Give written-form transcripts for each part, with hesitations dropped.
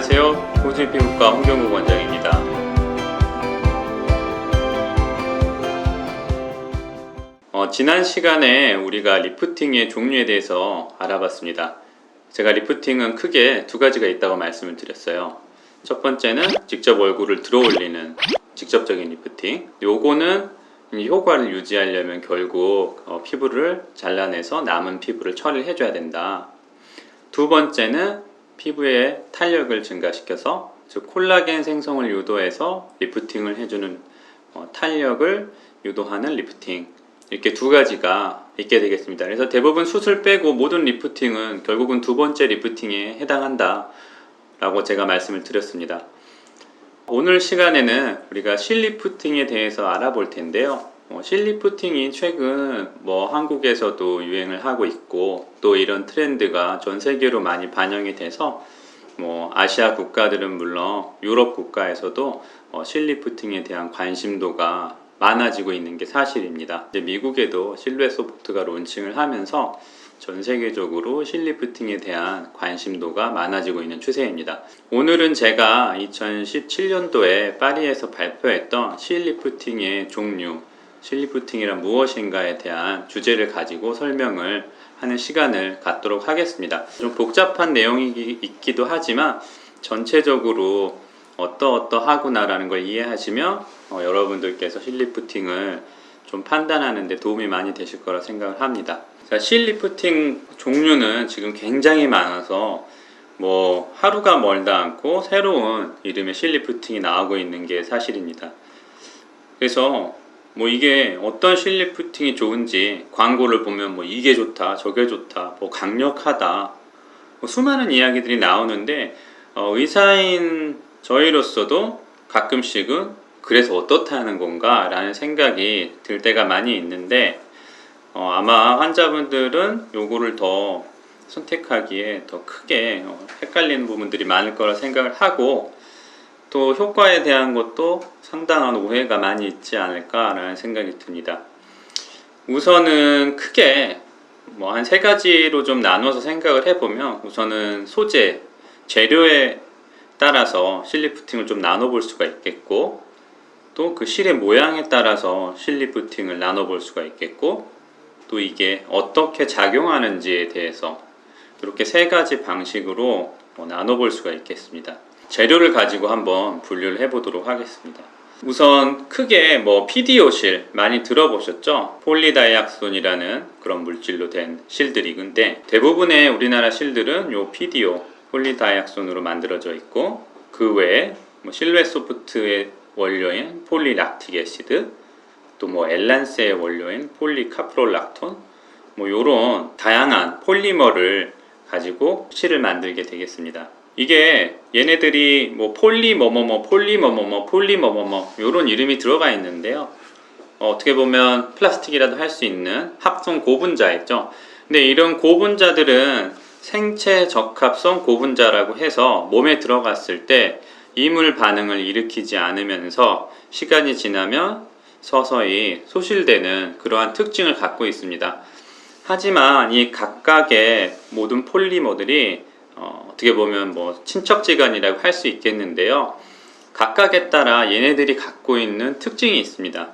안녕하세요. 호주피부과 홍경국 원장입니다. 지난 시간에 우리가 리프팅의 종류에 대해서 알아봤습니다. 제가 리프팅은 크게 두 가지가 있다고 말씀을 드렸어요. 첫 번째는 직접 얼굴을 들어 올리는 직접적인 리프팅. 요거는 효과를 유지하려면 결국 피부를 잘라내서 남은 피부를 처리를 해줘야 된다. 두 번째는 피부의 탄력을 증가시켜서 즉 콜라겐 생성을 유도해서 리프팅을 해주는 탄력을 유도하는 리프팅, 이렇게 두 가지가 있게 되겠습니다. 그래서 대부분 수술 빼고 모든 리프팅은 결국은 두 번째 리프팅에 해당한다 라고 제가 말씀을 드렸습니다. 오늘 시간에는 우리가 실리프팅에 대해서 알아볼 텐데요. 실리프팅이 최근 한국에서도 유행을 하고 있고, 또 이런 트렌드가 전 세계로 많이 반영이 돼서 아시아 국가들은 물론 유럽 국가에서도 실리프팅에 대한 관심도가 많아지고 있는 게 사실입니다. 이제 미국에도 실루엣 소프트가 론칭을 하면서 전 세계적으로 실리프팅에 대한 관심도가 많아지고 있는 추세입니다. 오늘은 제가 2017년도에 파리에서 발표했던 실리프팅의 종류, 실리프팅이란 무엇인가에 대한 주제를 가지고 설명을 하는 시간을 갖도록 하겠습니다. 좀 복잡한 내용이 있기도 하지만 전체적으로 어떠하구나라는 걸 이해하시면 여러분들께서 실리프팅을 좀 판단하는 데 도움이 많이 되실 거라 생각을 합니다. 자, 실리프팅 종류는 지금 굉장히 많아서 하루가 멀다 않고 새로운 이름의 실리프팅이 나오고 있는 게 사실입니다. 그래서 이게 어떤 실리프팅이 좋은지 광고를 보면 이게 좋다, 저게 좋다, 강력하다, 수많은 이야기들이 나오는데 의사인 저희로서도 가끔씩은 그래서 어떻다는 건가 라는 생각이 들 때가 많이 있는데 아마 환자분들은 요거를 더 선택하기에 더 크게 헷갈리는 부분들이 많을 거라 생각을 하고, 또 효과에 대한 것도 상당한 오해가 많이 있지 않을까라는 생각이 듭니다. 우선은 크게 한 세 가지로 좀 나눠서 생각을 해보면, 우선은 소재, 재료에 따라서 실리프팅을 좀 나눠볼 수가 있겠고, 또 그 실의 모양에 따라서 실리프팅을 나눠볼 수가 있겠고, 또 이게 어떻게 작용하는지에 대해서 이렇게 세 가지 방식으로 나눠볼 수가 있겠습니다. 재료를 가지고 한번 분류를 해보도록 하겠습니다. 우선 크게 PDO실 많이 들어보셨죠? 폴리다이악손이라는 그런 물질로 된 실들이, 근데 대부분의 우리나라 실들은 요 PDO, 폴리다이악손으로 만들어져 있고, 그 외에 실루엣 소프트의 원료인 폴리락틱 애시드, 또 엘란세의 원료인 폴리카프롤락톤, 요런 다양한 폴리머를 가지고 실을 만들게 되겠습니다. 이게 얘네들이 폴리머머머, 폴리머머머, 폴리머머머 요런 이름이 들어가 있는데요. 어떻게 보면 플라스틱이라도 할 수 있는 합성 고분자 있죠. 근데 이런 고분자들은 생체 적합성 고분자라고 해서 몸에 들어갔을 때 이물 반응을 일으키지 않으면서 시간이 지나면 서서히 소실되는 그러한 특징을 갖고 있습니다. 하지만 이 각각의 모든 폴리머들이 어떻게 보면 친척지간이라고 할 수 있겠는데요. 각각에 따라 얘네들이 갖고 있는 특징이 있습니다.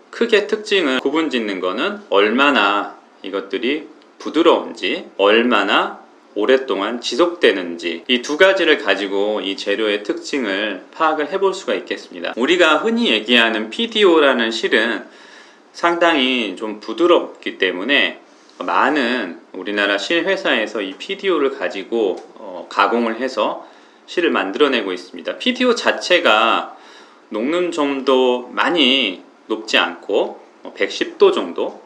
크게 특징을 구분짓는 거는 얼마나 이것들이 부드러운지, 얼마나 오랫동안 지속되는지, 이 두 가지를 가지고 이 재료의 특징을 파악을 해볼 수가 있겠습니다. 우리가 흔히 얘기하는 PDO라는 실은 상당히 좀 부드럽기 때문에 많은 우리나라 실 회사에서 이 PDO를 가지고 가공을 해서 실을 만들어내고 있습니다. PDO 자체가 녹는 점도 많이 높지 않고 110도 정도,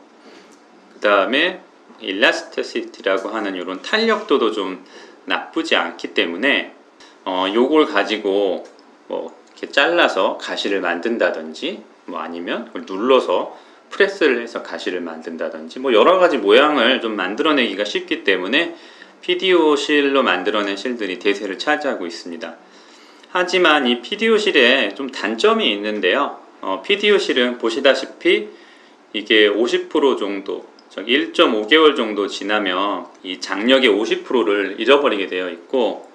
그 다음에 일라스티시티라고 하는 이런 탄력도도 좀 나쁘지 않기 때문에 요걸 가지고 이렇게 잘라서 가시를 만든다든지, 아니면 눌러서 프레스를 해서 가시를 만든다든지, 여러 가지 모양을 좀 만들어내기가 쉽기 때문에 PDO 실로 만들어낸 실들이 대세를 차지하고 있습니다. 하지만 이 PDO 실에 좀 단점이 있는데요. PDO 실은 보시다시피 이게 50% 정도, 1.5개월 정도 지나면 이 장력의 50%를 잃어버리게 되어 있고,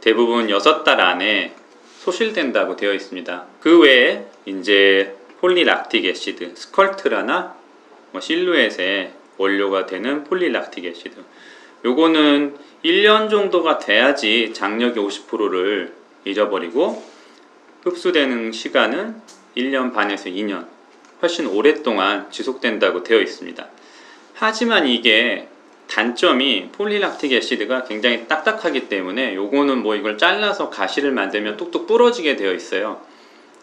대부분 6달 안에 소실된다고 되어 있습니다. 그 외에 이제 폴리락틱 애시드, 스컬트라나 실루엣의 원료가 되는 폴리락틱 애시드, 요거는 1년 정도가 돼야지 장력의 50%를 잊어버리고 흡수되는 시간은 1년 반에서 2년, 훨씬 오랫동안 지속된다고 되어 있습니다. 하지만 이게 단점이 폴리락틱 애시드가 굉장히 딱딱하기 때문에 요거는 뭐 이걸 잘라서 가시를 만들면 뚝뚝 부러지게 되어 있어요.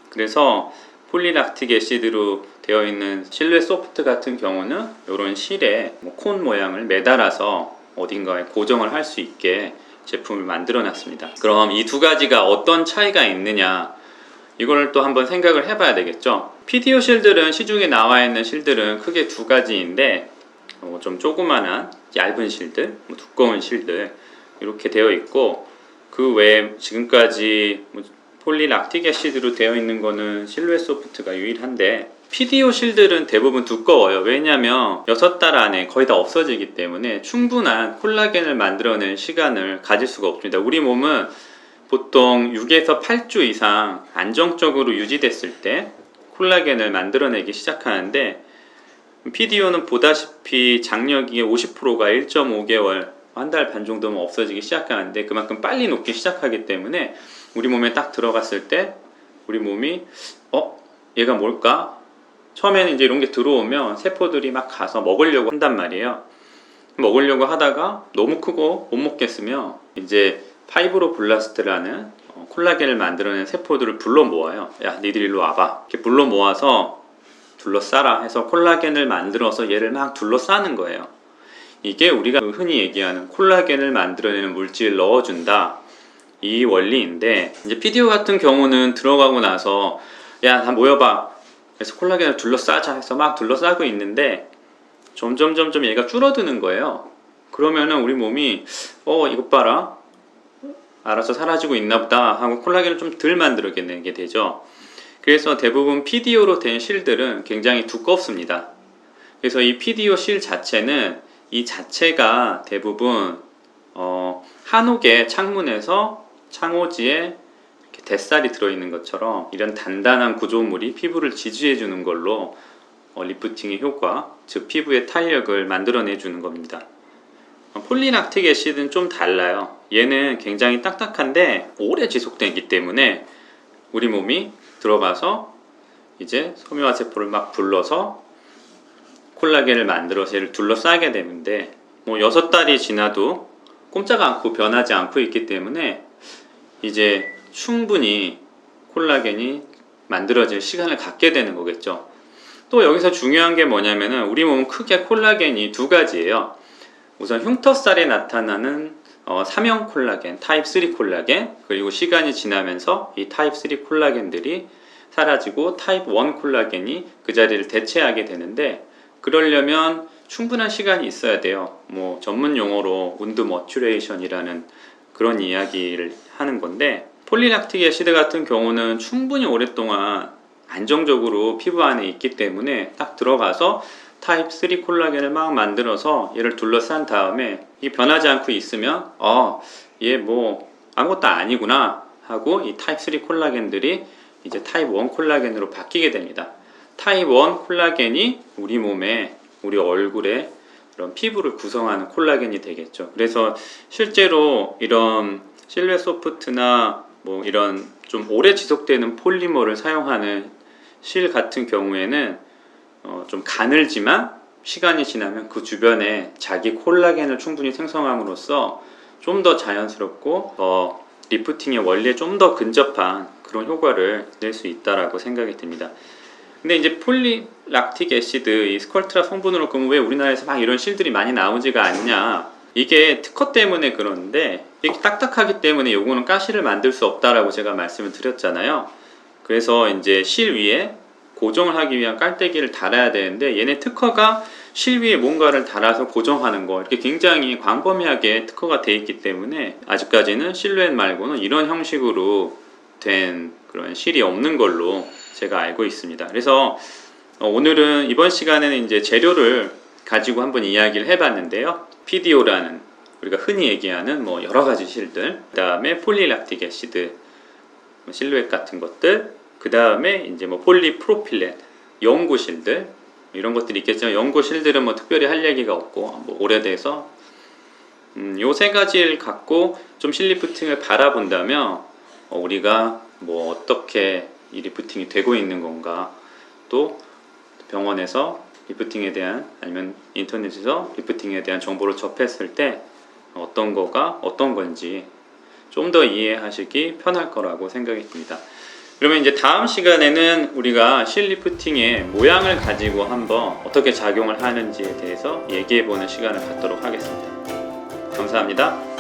그래서 폴리락틱 애시드로 되어 있는 실루엣 소프트 같은 경우는 이런 실에 콘 모양을 매달아서 어딘가에 고정을 할 수 있게 제품을 만들어 놨습니다. 그럼 이 두 가지가 어떤 차이가 있느냐, 이걸 또 한번 생각을 해봐야 되겠죠. PDO 실들은, 시중에 나와 있는 실들은 크게 두 가지인데 좀 조그만한 얇은 실들, 두꺼운 실들 이렇게 되어 있고, 그 외에 지금까지 폴리락틱 애시드로 되어 있는 거는 실루엣 소프트가 유일한데, PDO 실들은 대부분 두꺼워요. 왜냐하면 6달 안에 거의 다 없어지기 때문에 충분한 콜라겐을 만들어낼 시간을 가질 수가 없습니다. 우리 몸은 보통 6에서 8주 이상 안정적으로 유지됐을 때 콜라겐을 만들어내기 시작하는데, PDO는 보다시피 장력이 50%가 1.5개월, 한 달 반 정도면 없어지기 시작하는데, 그만큼 빨리 녹기 시작하기 때문에 우리 몸에 딱 들어갔을 때 우리 몸이 얘가 뭘까? 처음에는 이제 이런 게 들어오면 세포들이 막 가서 먹으려고 한단 말이에요. 먹으려고 하다가 너무 크고 못 먹겠으면 이제 파이브로블라스트라는 콜라겐을 만들어낸 세포들을 불러 모아요. 야, 니들 일로 와봐. 이렇게 불러 모아서 둘러싸라 해서 콜라겐을 만들어서 얘를 막 둘러싸는 거예요. 이게 우리가 흔히 얘기하는 콜라겐을 만들어내는 물질을 넣어준다, 이 원리인데, 이제 PDO 같은 경우는 들어가고 나서 야, 다 모여봐. 그래서 콜라겐을 둘러싸자 해서 막 둘러싸고 있는데 점점 얘가 줄어드는 거예요. 그러면은 우리 몸이 이것 봐라, 알아서 사라지고 있나 보다 하고 콜라겐을 좀 덜 만들어내게 되죠. 그래서 대부분 PDO로 된 실들은 굉장히 두껍습니다. 그래서 이 PDO 실 자체는, 이 자체가 대부분 한옥의 창문에서 창호지에 이렇게 뱃살이 들어있는 것처럼 이런 단단한 구조물이 피부를 지지해 주는 걸로 리프팅의 효과, 즉 피부의 탄력을 만들어내 주는 겁니다. 폴리락틱 애시드는 좀 달라요. 얘는 굉장히 딱딱한데 오래 지속되기 때문에 우리 몸이 들어가서 이제 섬유화 세포를 막 불러서 콜라겐을 만들어서 얘를 둘러싸게 되는데, 6달이 지나도 꼼짝 않고 변하지 않고 있기 때문에 이제 충분히 콜라겐이 만들어질 시간을 갖게 되는 거겠죠. 또 여기서 중요한 게 뭐냐면은, 우리 몸은 크게 콜라겐이 두 가지예요. 우선 흉터살에 나타나는 삼형 콜라겐, 타입 3 콜라겐, 그리고 시간이 지나면서 이 타입 3 콜라겐들이 사라지고 타입 1 콜라겐이 그 자리를 대체하게 되는데, 그러려면 충분한 시간이 있어야 돼요. 전문 용어로 운드 머츄레이션이라는 그런 이야기를 하는 건데, 폴리락틱 애시드 같은 경우는 충분히 오랫동안 안정적으로 피부 안에 있기 때문에 딱 들어가서 타입 3 콜라겐을 막 만들어서 얘를 둘러싼 다음에 이게 변하지 않고 있으면 얘 아무것도 아니구나 하고 이 타입 3 콜라겐들이 이제 타입 1 콜라겐으로 바뀌게 됩니다. 타입 1 콜라겐이 우리 몸에, 우리 얼굴에 이런 피부를 구성하는 콜라겐이 되겠죠. 그래서 실제로 이런 실루엣 소프트나 이런 좀 오래 지속되는 폴리머를 사용하는 실 같은 경우에는 좀 가늘지만 시간이 지나면 그 주변에 자기 콜라겐을 충분히 생성함으로써 좀 더 자연스럽고 리프팅의 원리에 좀 더 근접한 그런 효과를 낼 수 있다라고 생각이 듭니다. 근데 이제 폴리락틱 애시드, 이 스컬트라 성분으로 그러면 왜 우리나라에서 막 이런 실들이 많이 나오지가 않냐, 이게 특허 때문에 그러는데, 이게 딱딱하기 때문에 요거는 가시를 만들 수 없다라고 제가 말씀을 드렸잖아요. 그래서 이제 실 위에 고정을 하기 위한 깔때기를 달아야 되는데, 얘네 특허가 실 위에 뭔가를 달아서 고정하는 거, 이렇게 굉장히 광범위하게 특허가 돼 있기 때문에 아직까지는 실루엣 말고는 이런 형식으로 된 그런 실이 없는 걸로 제가 알고 있습니다. 그래서 이번 시간에는 이제 재료를 가지고 한번 이야기를 해봤는데요. PDO라는 우리가 흔히 얘기하는 뭐 여러 가지 실들, 그 다음에 폴리락틱 애시드, 실루엣 같은 것들, 그 다음에 이제 뭐 폴리프로필렌, 연고실들 이런 것들이 있겠지만 연고실들은 뭐 특별히 할 얘기가 없고 뭐 오래돼서 요 세 가지를 갖고 좀 실리프팅을 바라본다면 우리가 뭐 어떻게 이 리프팅이 되고 있는 건가, 또 병원에서 리프팅에 대한 아니면 인터넷에서 리프팅에 대한 정보를 접했을 때 어떤 거가 어떤 건지 좀 더 이해하시기 편할 거라고 생각이 듭니다. 그러면 이제 다음 시간에는 우리가 실리프팅의 모양을 가지고 한번 어떻게 작용을 하는지에 대해서 얘기해보는 시간을 갖도록 하겠습니다. 감사합니다.